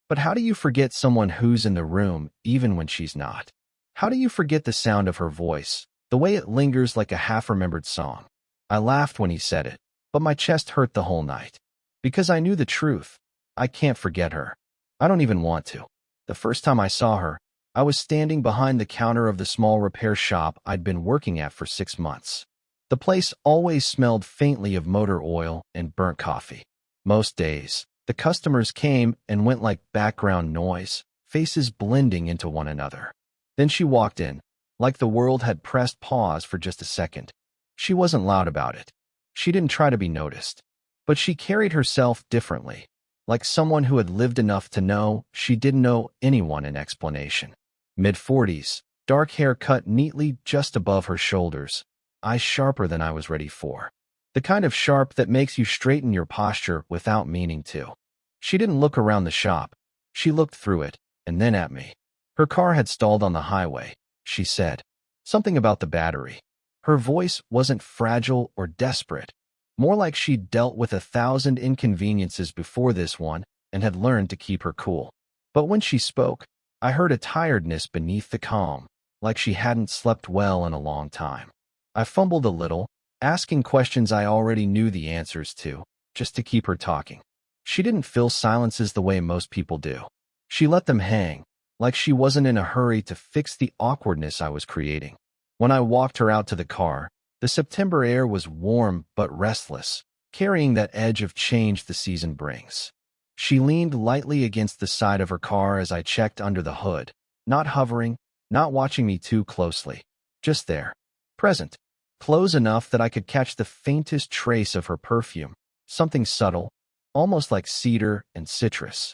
But how do you forget someone who's in the room even when she's not? How do you forget the sound of her voice, the way it lingers like a half-remembered song? I laughed when he said it, but my chest hurt the whole night. Because I knew the truth. I can't forget her. I don't even want to. The first time I saw her, I was standing behind the counter of the small repair shop I'd been working at for 6 months. The place always smelled faintly of motor oil and burnt coffee. Most days, the customers came and went like background noise, faces blending into one another. Then she walked in, like the world had pressed pause for just a second. She wasn't loud about it. She didn't try to be noticed. But she carried herself differently, like someone who had lived enough to know she didn't owe anyone an explanation. Mid-40s, dark hair cut neatly just above her shoulders, eyes sharper than I was ready for. The kind of sharp that makes you straighten your posture without meaning to. She didn't look around the shop. She looked through it, and then at me. Her car had stalled on the highway, she said. Something about the battery. Her voice wasn't fragile or desperate. More like she'd dealt with 1,000 inconveniences before this one and had learned to keep her cool. But when she spoke, I heard a tiredness beneath the calm, like she hadn't slept well in a long time. I fumbled a little, asking questions I already knew the answers to, just to keep her talking. She didn't fill silences the way most people do. She let them hang, like she wasn't in a hurry to fix the awkwardness I was creating. When I walked her out to the car, the September air was warm but restless, carrying that edge of change the season brings. She leaned lightly against the side of her car as I checked under the hood, not hovering, not watching me too closely, just there, present, close enough that I could catch the faintest trace of her perfume, something subtle, almost like cedar and citrus.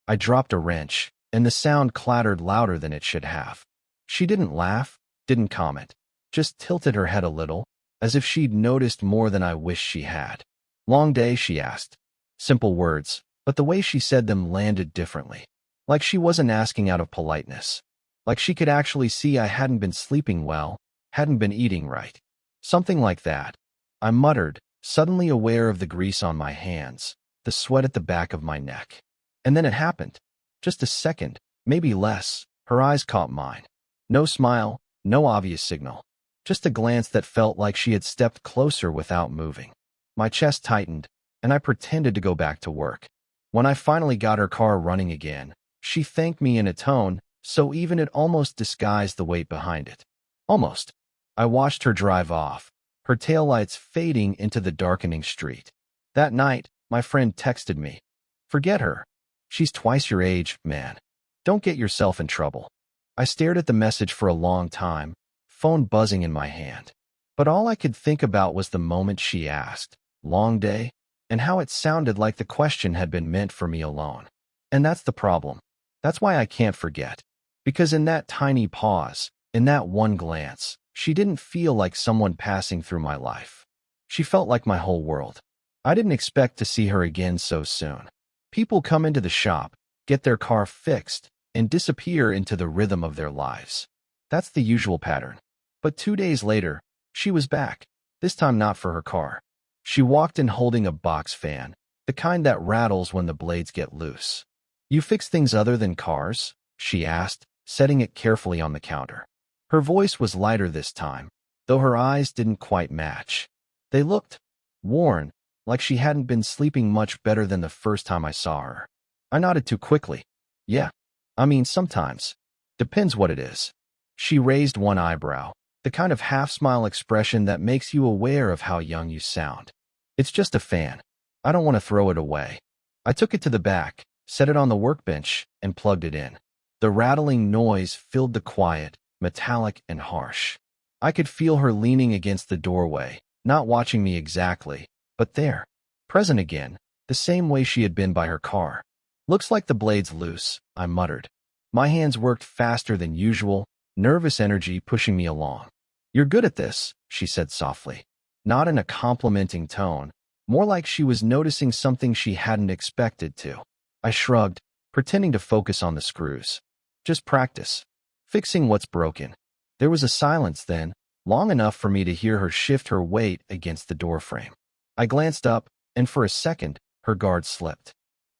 I dropped a wrench, and the sound clattered louder than it should have. She didn't laugh, didn't comment, just tilted her head a little, as if she'd noticed more than I wished she had. "Long day?" she asked. Simple words, but the way she said them landed differently. Like she wasn't asking out of politeness. Like she could actually see I hadn't been sleeping well, hadn't been eating right. Something like that. I muttered, suddenly aware of the grease on my hands, the sweat at the back of my neck. And then it happened. Just a second, maybe less. Her eyes caught mine. No smile, no obvious signal. Just a glance that felt like she had stepped closer without moving. My chest tightened, and I pretended to go back to work. When I finally got her car running again, she thanked me in a tone so even it almost disguised the weight behind it. Almost. I watched her drive off, her taillights fading into the darkening street. That night, my friend texted me. "Forget her. She's twice your age, man. Don't get yourself in trouble." I stared at the message for a long time, phone buzzing in my hand. But all I could think about was the moment she asked, "Long day?" and how it sounded like the question had been meant for me alone. And that's the problem. That's why I can't forget. Because in that tiny pause, in that one glance, she didn't feel like someone passing through my life. She felt like my whole world. I didn't expect to see her again so soon. People come into the shop, get their car fixed, and disappear into the rhythm of their lives. That's the usual pattern. But 2 days later, she was back, this time not for her car. She walked in holding a box fan, the kind that rattles when the blades get loose. "You fix things other than cars?" she asked, setting it carefully on the counter. Her voice was lighter this time, though her eyes didn't quite match. They looked worn, like she hadn't been sleeping much better than the first time I saw her. I nodded too quickly. "Yeah. I mean, sometimes. Depends what it is." She raised one eyebrow, the kind of half-smile expression that makes you aware of how young you sound. "It's just a fan. I don't want to throw it away." I took it to the back, set it on the workbench, and plugged it in. The rattling noise filled the quiet, metallic and harsh. I could feel her leaning against the doorway, not watching me exactly, but there, present again, the same way she had been by her car. "Looks like the blade's loose," I muttered. My hands worked faster than usual, nervous energy pushing me along. "You're good at this," she said softly. Not in a complimenting tone, more like she was noticing something she hadn't expected to. I shrugged, pretending to focus on the screws. "Just practice. Fixing what's broken." There was a silence then, long enough for me to hear her shift her weight against the doorframe. I glanced up, and for a second, her guard slipped.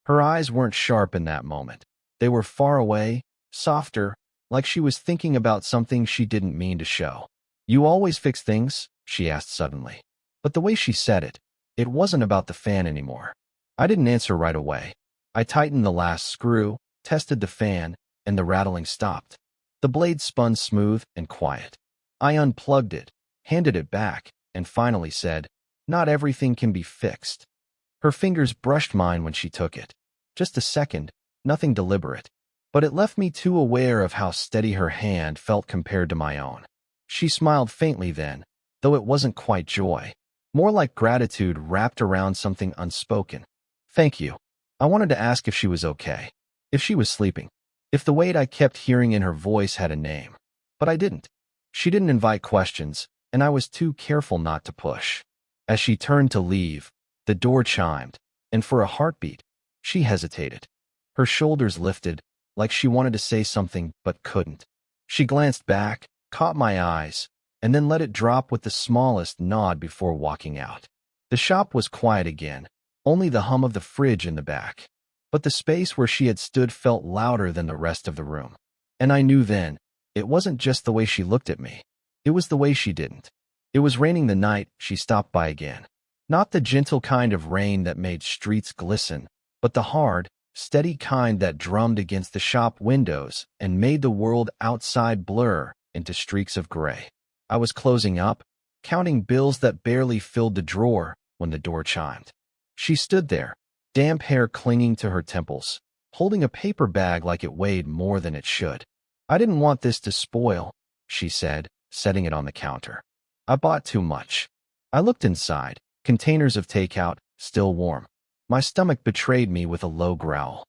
Her eyes weren't sharp in that moment. They were far away, softer, like she was thinking about something she didn't mean to show. "You always fix things?" she asked suddenly. But the way she said it, it wasn't about the fan anymore. I didn't answer right away. I tightened the last screw, tested the fan, and the rattling stopped. The blade spun smooth and quiet. I unplugged it, handed it back, and finally said, "Not everything can be fixed." Her fingers brushed mine when she took it. Just a second, nothing deliberate. But it left me too aware of how steady her hand felt compared to my own. She smiled faintly then, though it wasn't quite joy. More like gratitude wrapped around something unspoken. "Thank you." I wanted to ask if she was okay, if she was sleeping, if the weight I kept hearing in her voice had a name. But I didn't. She didn't invite questions, and I was too careful not to push. As she turned to leave, the door chimed, and for a heartbeat, she hesitated. Her shoulders lifted, like she wanted to say something but couldn't. She glanced back, caught my eyes, and then let it drop with the smallest nod before walking out. The shop was quiet again, only the hum of the fridge in the back. But the space where she had stood felt louder than the rest of the room. And I knew then, it wasn't just the way she looked at me. It was the way she didn't. It was raining the night she stopped by again. Not the gentle kind of rain that made streets glisten, but the hard, steady kind that drummed against the shop windows and made the world outside blur into streaks of gray. I was closing up, counting bills that barely filled the drawer when the door chimed. She stood there, damp hair clinging to her temples, holding a paper bag like it weighed more than it should. "I didn't want this to spoil," she said, setting it on the counter. "I bought too much." I looked inside, containers of takeout, still warm. My stomach betrayed me with a low growl.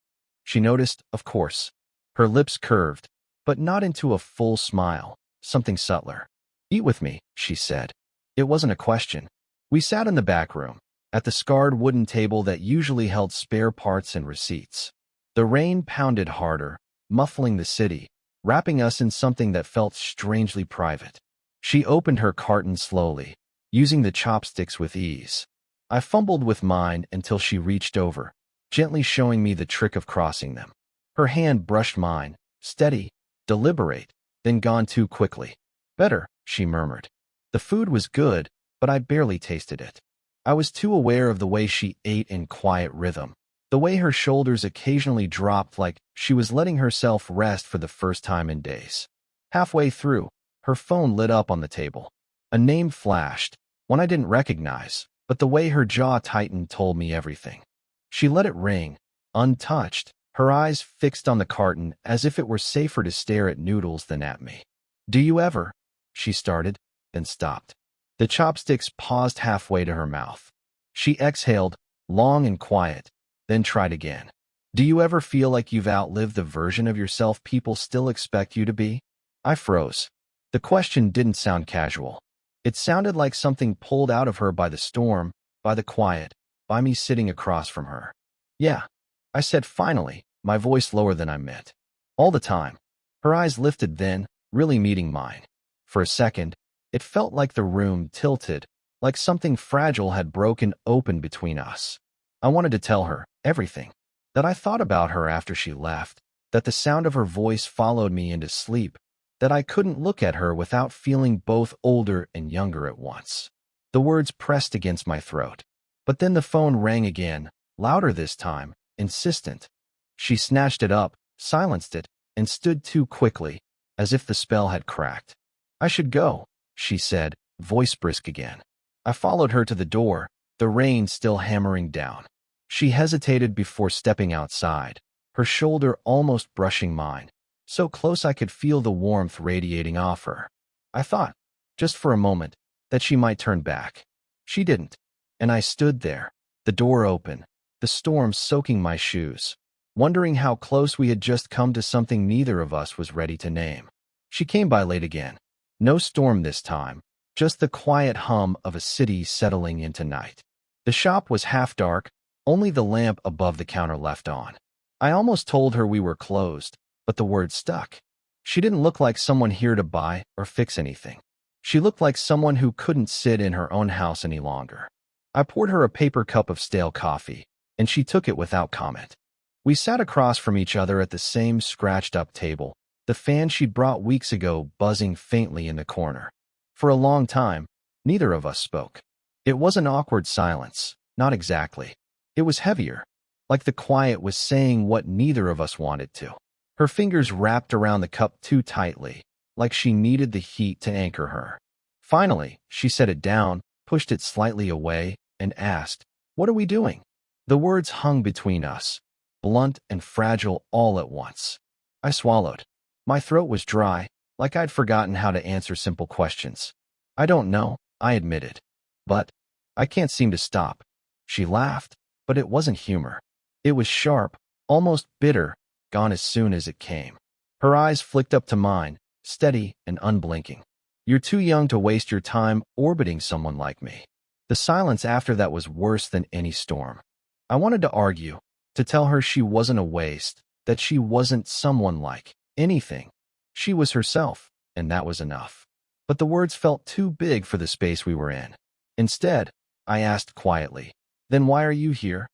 She noticed, of course. Her lips curved, but not into a full smile, something subtler. "Eat with me," she said. It wasn't a question. We sat in the back room, at the scarred wooden table that usually held spare parts and receipts. The rain pounded harder, muffling the city, wrapping us in something that felt strangely private. She opened her carton slowly, using the chopsticks with ease. I fumbled with mine until she reached over, gently showing me the trick of crossing them. Her hand brushed mine, steady, deliberate, then gone too quickly. "Better," she murmured. The food was good, but I barely tasted it. I was too aware of the way she ate in quiet rhythm, the way her shoulders occasionally dropped like she was letting herself rest for the first time in days. Halfway through, her phone lit up on the table. A name flashed, one I didn't recognize, but the way her jaw tightened told me everything. She let it ring, untouched, her eyes fixed on the carton as if it were safer to stare at noodles than at me. "Do you ever?" she started, then stopped. The chopsticks paused halfway to her mouth. She exhaled, long and quiet, then tried again. "Do you ever feel like you've outlived the version of yourself people still expect you to be?" I froze. The question didn't sound casual. It sounded like something pulled out of her by the storm, by the quiet, by me sitting across from her. "Yeah," I said finally, my voice lower than I meant. "All the time." Her eyes lifted then, really meeting mine. For a second, it felt like the room tilted, like something fragile had broken open between us. I wanted to tell her everything, that I thought about her after she left, that the sound of her voice followed me into sleep, that I couldn't look at her without feeling both older and younger at once. The words pressed against my throat. But then the phone rang again, louder this time, insistent. She snatched it up, silenced it, and stood too quickly, as if the spell had cracked. "I should go," she said, voice brisk again. I followed her to the door, the rain still hammering down. She hesitated before stepping outside, her shoulder almost brushing mine, so close I could feel the warmth radiating off her. I thought, just for a moment, that she might turn back. She didn't, and I stood there, the door open, the storm soaking my shoes, wondering how close we had just come to something neither of us was ready to name. She came by late again. No storm this time, just the quiet hum of a city settling into night. The shop was half dark, only the lamp above the counter left on. I almost told her we were closed, but the word stuck. She didn't look like someone here to buy or fix anything. She looked like someone who couldn't sit in her own house any longer. I poured her a paper cup of stale coffee, and she took it without comment. We sat across from each other at the same scratched-up table, the fan she'd brought weeks ago buzzing faintly in the corner. For a long time, neither of us spoke. It was an awkward silence, not exactly. It was heavier, like the quiet was saying what neither of us wanted to. Her fingers wrapped around the cup too tightly, like she needed the heat to anchor her. Finally, she set it down, pushed it slightly away, and asked, "What are we doing?" The words hung between us, blunt and fragile all at once. I swallowed. My throat was dry, like I'd forgotten how to answer simple questions. "I don't know," I admitted. "But I can't seem to stop." She laughed, but it wasn't humor. It was sharp, almost bitter, gone as soon as it came. Her eyes flicked up to mine, steady and unblinking. "You're too young to waste your time orbiting someone like me." The silence after that was worse than any storm. I wanted to argue, to tell her she wasn't a waste, that she wasn't someone like anything. She was herself, and that was enough. But the words felt too big for the space we were in. Instead, I asked quietly, "Then why are you here?"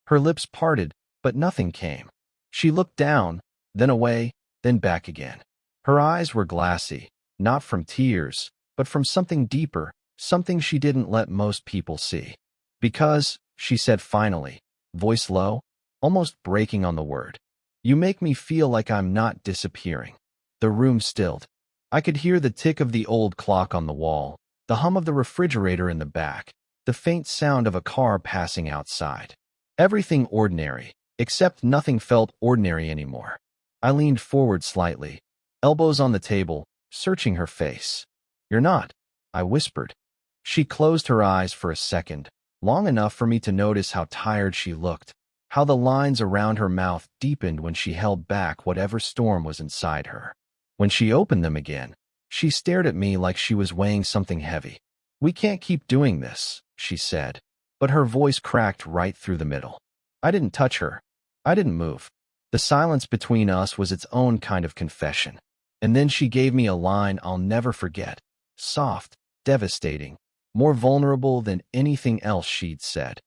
Her lips parted, but nothing came. She looked down, then away, then back again. Her eyes were glassy, not from tears, but from something deeper, something she didn't let most people see. "Because," she said finally, voice low, almost breaking on the word, "you make me feel like I'm not disappearing." The room stilled. I could hear the tick of the old clock on the wall, the hum of the refrigerator in the back, the faint sound of a car passing outside. Everything ordinary, except nothing felt ordinary anymore. I leaned forward slightly, elbows on the table, searching her face. "You're not," I whispered. She closed her eyes for a second, long enough for me to notice how tired she looked, how the lines around her mouth deepened when she held back whatever storm was inside her. When she opened them again, she stared at me like she was weighing something heavy. "We can't keep doing this," she said, but her voice cracked right through the middle. I didn't touch her. I didn't move. The silence between us was its own kind of confession. And then she gave me a line I'll never forget, soft, devastating, more vulnerable than anything else she'd said.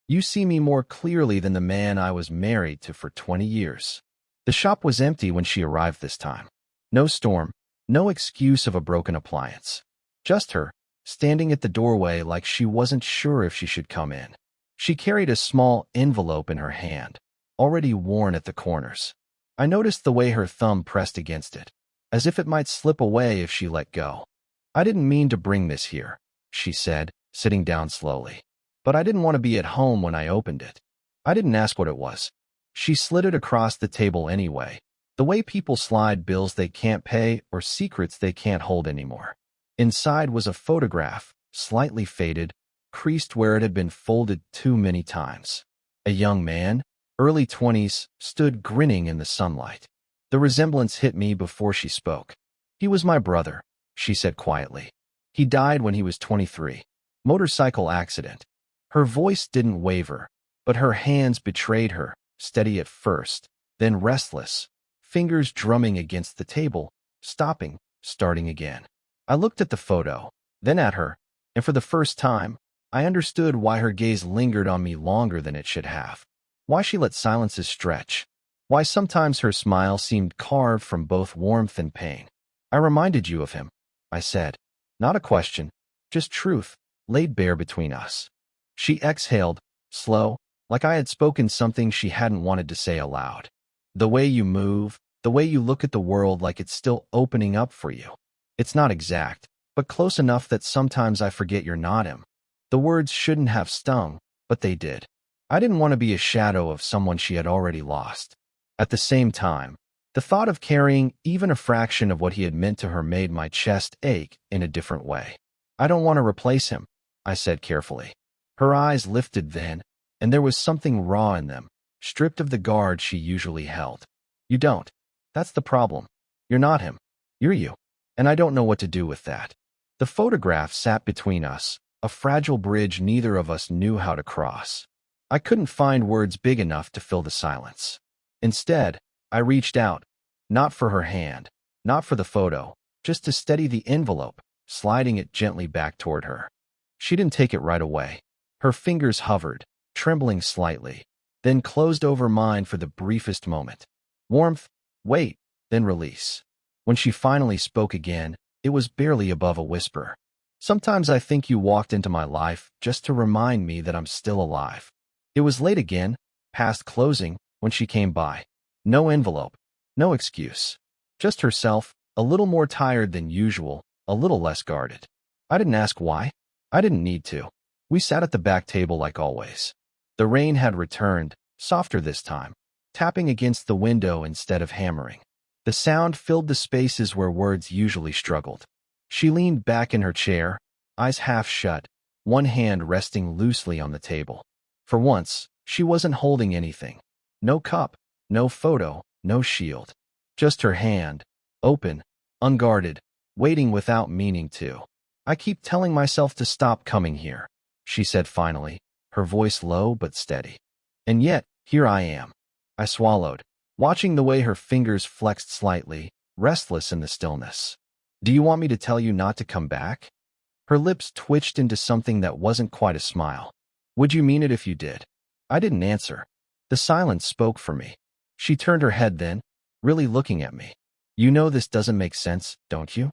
"You see me more clearly than the man I was married to for 20 years. The shop was empty when she arrived this time. No storm, no excuse of a broken appliance. Just her, standing at the doorway like she wasn't sure if she should come in. She carried a small envelope in her hand, already worn at the corners. I noticed the way her thumb pressed against it, as if it might slip away if she let go. "I didn't mean to bring this here," she said, sitting down slowly. "But I didn't want to be at home when I opened it. I didn't ask what it was." She slid it across the table anyway, the way people slide bills they can't pay or secrets they can't hold anymore. Inside was a photograph, slightly faded, creased where it had been folded too many times. A young man, early 20s, stood grinning in the sunlight. The resemblance hit me before she spoke. "He was my brother," she said quietly. "He died when he was 23. Motorcycle accident." Her voice didn't waver, but her hands betrayed her, steady at first, then restless, fingers drumming against the table, stopping, starting again. I looked at the photo, then at her, and for the first time, I understood why her gaze lingered on me longer than it should have. Why she let silences stretch. Why sometimes her smile seemed carved from both warmth and pain. "I reminded you of him," I said. Not a question, just truth, laid bare between us. She exhaled, slow, like I had spoken something she hadn't wanted to say aloud. "The way you move, the way you look at the world like it's still opening up for you. It's not exact, but close enough that sometimes I forget you're not him." The words shouldn't have stung, but they did. I didn't want to be a shadow of someone she had already lost. At the same time, the thought of carrying even a fraction of what he had meant to her made my chest ache in a different way. "I don't want to replace him," I said carefully. Her eyes lifted then, and there was something raw in them, stripped of the guard she usually held. "You don't. That's the problem. You're not him. You're you. And I don't know what to do with that." The photograph sat between us, a fragile bridge neither of us knew how to cross. I couldn't find words big enough to fill the silence. Instead, I reached out, not for her hand, not for the photo, just to steady the envelope, sliding it gently back toward her. She didn't take it right away. Her fingers hovered, trembling slightly, then closed over mine for the briefest moment. Warmth, wait, then release. When she finally spoke again, it was barely above a whisper. Sometimes I think you walked into my life just to remind me that I'm still alive. It was late again, past closing, when she came by. No envelope, no excuse. Just herself, a little more tired than usual, a little less guarded. I didn't ask why. I didn't need to. We sat at the back table like always. The rain had returned, softer this time, tapping against the window instead of hammering. The sound filled the spaces where words usually struggled. She leaned back in her chair, eyes half shut, one hand resting loosely on the table. For once, she wasn't holding anything. No cup, no photo, no shield. Just her hand, open, unguarded, waiting without meaning to. I keep telling myself to stop coming here, she said finally, her voice low but steady. And yet, here I am. I swallowed, watching the way her fingers flexed slightly, restless in the stillness. Do you want me to tell you not to come back? Her lips twitched into something that wasn't quite a smile. Would you mean it if you did? I didn't answer. The silence spoke for me. She turned her head then, really looking at me. You know this doesn't make sense, don't you?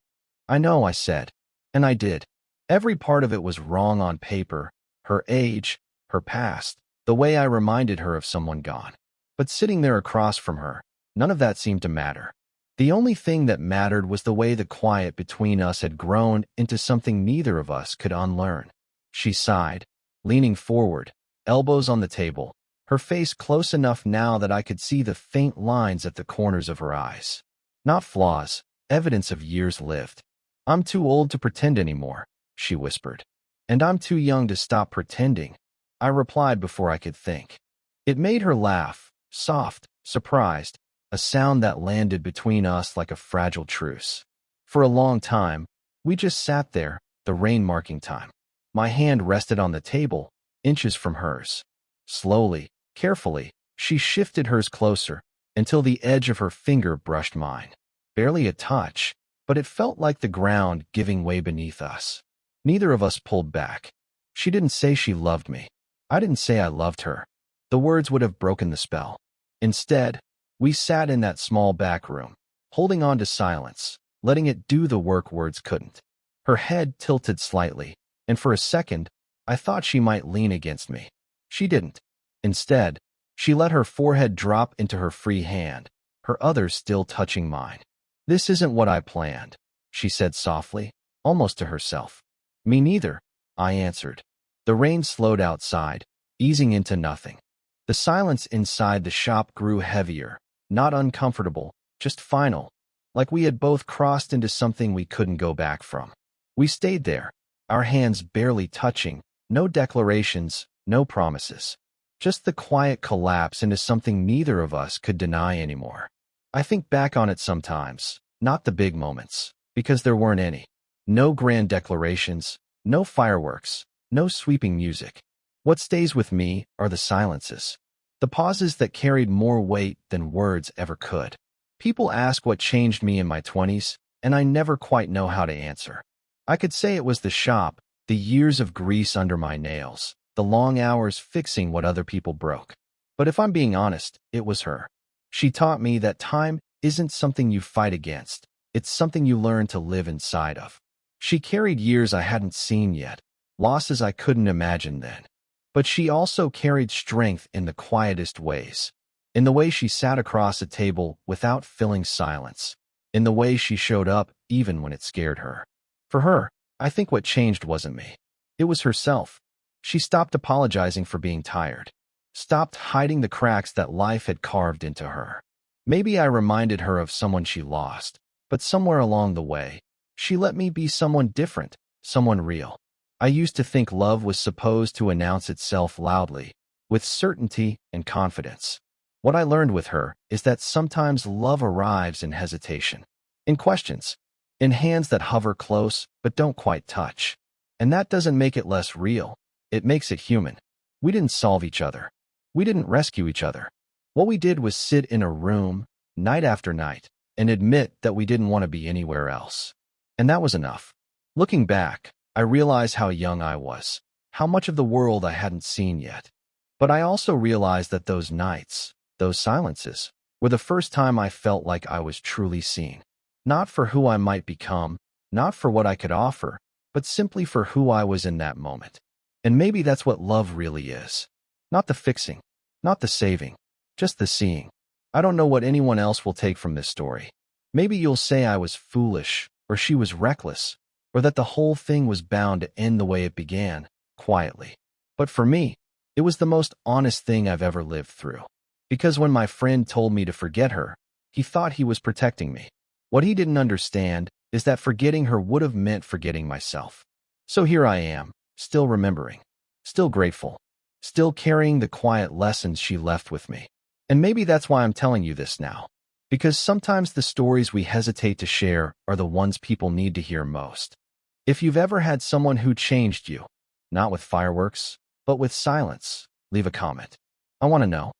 I know, I said. And I did. Every part of it was wrong on paper, her age, her past, the way I reminded her of someone gone. But sitting there across from her, none of that seemed to matter. The only thing that mattered was the way the quiet between us had grown into something neither of us could unlearn. She sighed, leaning forward, elbows on the table, her face close enough now that I could see the faint lines at the corners of her eyes. Not flaws, evidence of years lived. I'm too old to pretend anymore, she whispered. And I'm too young to stop pretending, I replied before I could think. It made her laugh, soft, surprised, a sound that landed between us like a fragile truce. For a long time, we just sat there, the rain marking time. My hand rested on the table, inches from hers. Slowly, carefully, she shifted hers closer, until the edge of her finger brushed mine. Barely a touch, but it felt like the ground giving way beneath us. Neither of us pulled back. She didn't say she loved me. I didn't say I loved her. The words would have broken the spell. Instead, we sat in that small back room, holding on to silence, letting it do the work words couldn't. Her head tilted slightly, and for a second, I thought she might lean against me. She didn't. Instead, she let her forehead drop into her free hand, her other still touching mine. This isn't what I planned, she said softly, almost to herself. Me neither, I answered. The rain slowed outside, easing into nothing. The silence inside the shop grew heavier, not uncomfortable, just final, like we had both crossed into something we couldn't go back from. We stayed there, our hands barely touching, no declarations, no promises. Just the quiet collapse into something neither of us could deny anymore. I think back on it sometimes, not the big moments, because there weren't any. No grand declarations, no fireworks, no sweeping music. What stays with me are the silences. The pauses that carried more weight than words ever could. People ask what changed me in my 20s, and I never quite know how to answer. I could say it was the shop, the years of grease under my nails, the long hours fixing what other people broke. But if I'm being honest, it was her. She taught me that time isn't something you fight against. It's something you learn to live inside of. She carried years I hadn't seen yet, losses I couldn't imagine then. But she also carried strength in the quietest ways. In the way she sat across a table without filling silence. In the way she showed up even when it scared her. For her, I think what changed wasn't me. It was herself. She stopped apologizing for being tired. Stopped hiding the cracks that life had carved into her. Maybe I reminded her of someone she lost, but somewhere along the way, she let me be someone different, someone real. I used to think love was supposed to announce itself loudly, with certainty and confidence. What I learned with her is that sometimes love arrives in hesitation, in questions, in hands that hover close but don't quite touch. And that doesn't make it less real, it makes it human. We didn't solve each other. We didn't rescue each other. What we did was sit in a room, night after night, and admit that we didn't want to be anywhere else. And that was enough. Looking back, I realized how young I was, how much of the world I hadn't seen yet. But I also realized that those nights, those silences, were the first time I felt like I was truly seen. Not for who I might become, not for what I could offer, but simply for who I was in that moment. And maybe that's what love really is. Not the fixing, not the saving, just the seeing. I don't know what anyone else will take from this story. Maybe you'll say I was foolish, or she was reckless, or that the whole thing was bound to end the way it began, quietly. But for me, it was the most honest thing I've ever lived through. Because when my friend told me to forget her, he thought he was protecting me. What he didn't understand is that forgetting her would have meant forgetting myself. So here I am, still remembering, still grateful, still carrying the quiet lessons she left with me. And maybe that's why I'm telling you this now. Because sometimes the stories we hesitate to share are the ones people need to hear most. If you've ever had someone who changed you, not with fireworks, but with silence, leave a comment. I want to know.